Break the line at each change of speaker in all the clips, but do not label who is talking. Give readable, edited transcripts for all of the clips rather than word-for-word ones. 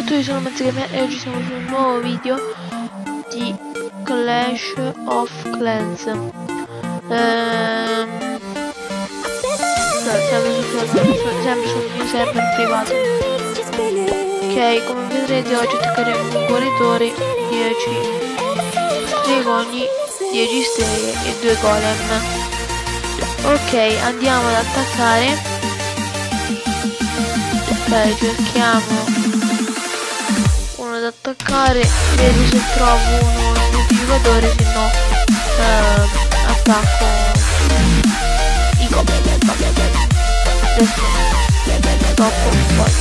Ciao a tutti, sono Mazzigame e oggi siamo su un nuovo video di Clash of Clans. Sempre sul mio server privato. Ok, come vedrete oggi attaccheremo un guaritore, 10 dragoni, 10 streghe e 2 golem. Ok, andiamo ad attaccare. Ok, cerchiamo uno da attaccare, vedo se trovo uno identificatore, se no attacco i goblin. Adesso dopo poi.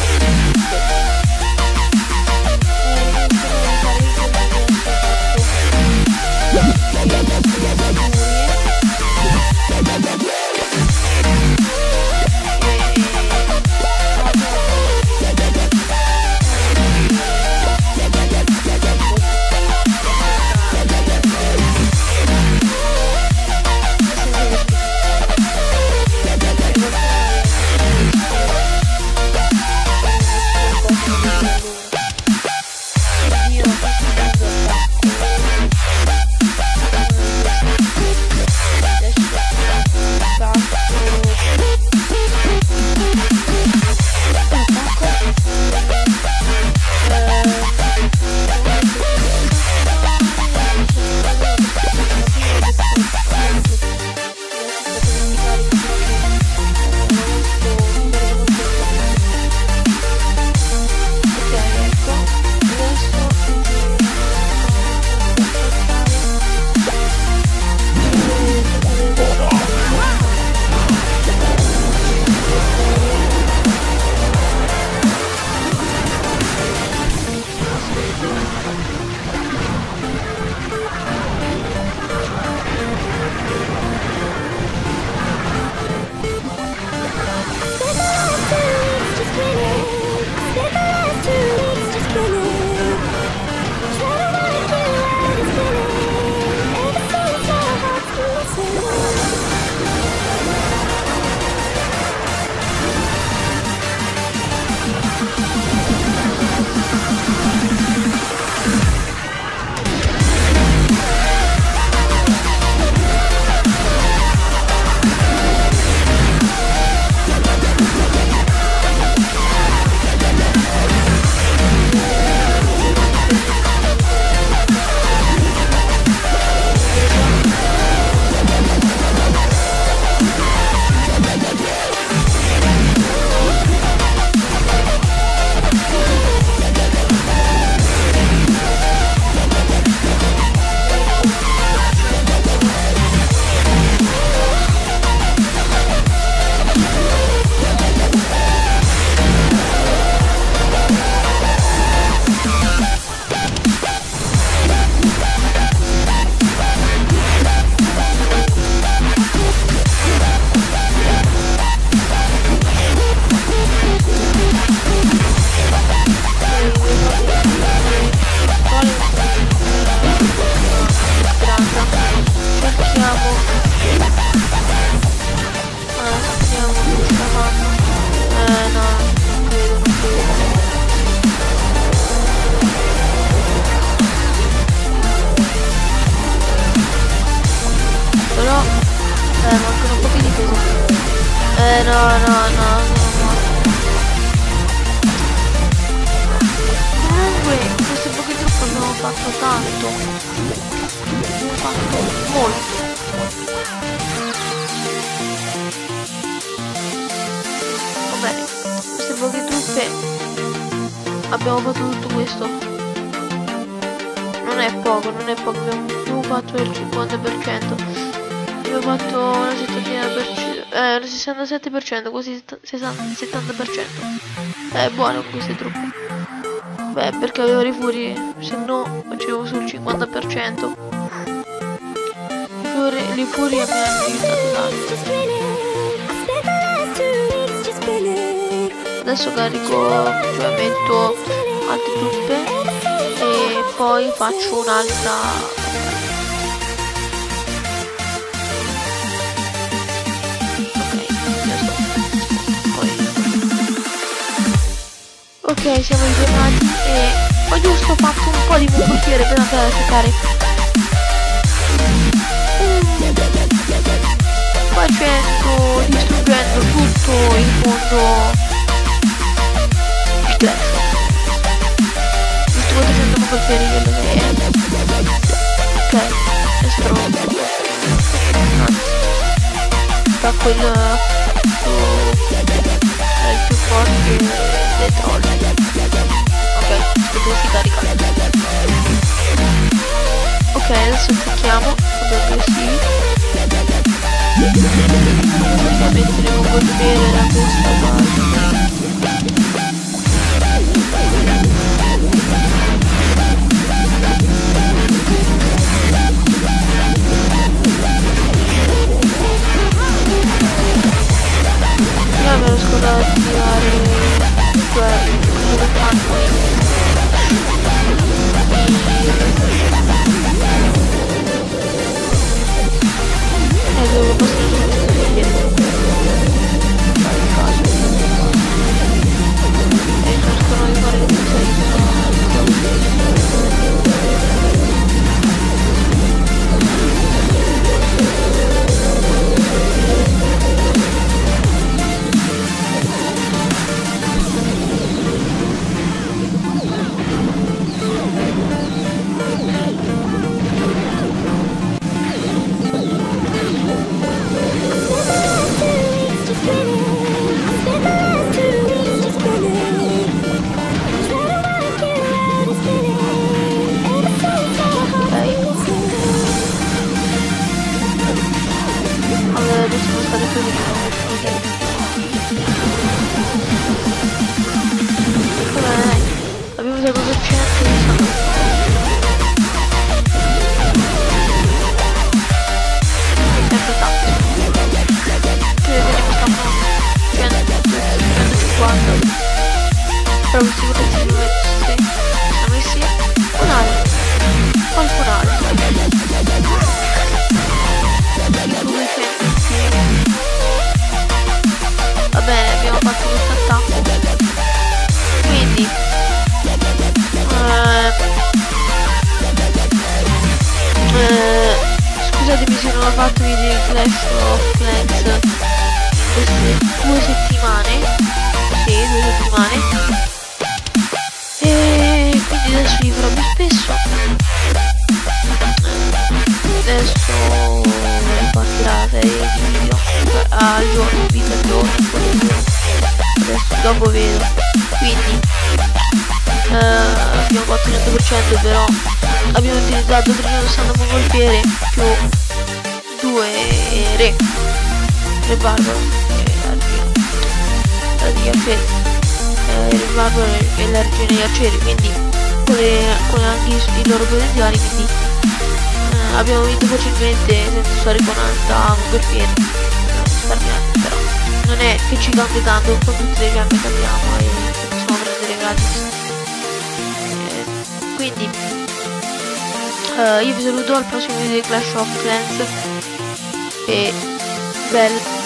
Mancano pochi di peso. No. Comunque, queste poche truppe abbiamo fatto tanto. Abbiamo fatto molto. Va bene, queste poche truppe abbiamo fatto tutto questo. Non è poco, abbiamo fatto il 50%. Abbiamo fatto una 67%, quasi 70%. È buono queste truppe. Beh, perché avevo i furi, se no facevo sul 50%. I furi mi hanno aiutato tanto. Adesso carico, cioè metto altre truppe e poi faccio un'altra. Ok, siamo ritornati e ho giusto fatto un po' di mongolfiere per andare a cercare facendo, distruggendo tutto il mondo di Clash. Sto facendo mongolfiere quello che è. Ok, adesso attacco il più forte dei troll. Ok, devo si carica. Ok, adesso attacchiamo con aggressivi. Metteremo col bene da questa parte. Me l'ho scordato di attivare quello che fanno devo passare tutto dietro. Fare caso. E cercano di fare le abbiamo usato 200 sempre tanto vediamo stiamo 150 però per sicurezza siamo messi funale qualcun va bene, abbiamo fatto questo attacco quindi scusatemi se non ho fatto video di Clash of Clans in queste 2 settimane. Sì, 2 settimane. E quindi adesso li farò più spesso. Adesso partirà la serie di video al giorno, video al giorno, adesso dopo vedo. Quindi abbiamo fatto il 100%, però abbiamo utilizzato 360 mongolfiere più 2 re barbaro il barbaro e la regina di arcieri, quindi con anche i loro potenziali, quindi abbiamo vinto facilmente senza usare con alta mongolfiere, risparmiando, però non è che ci cambia tanto con tutte le gemme che abbiamo e possiamo prendere gratis. Quindi io vi saluto al prossimo video di Clash of Clans e bella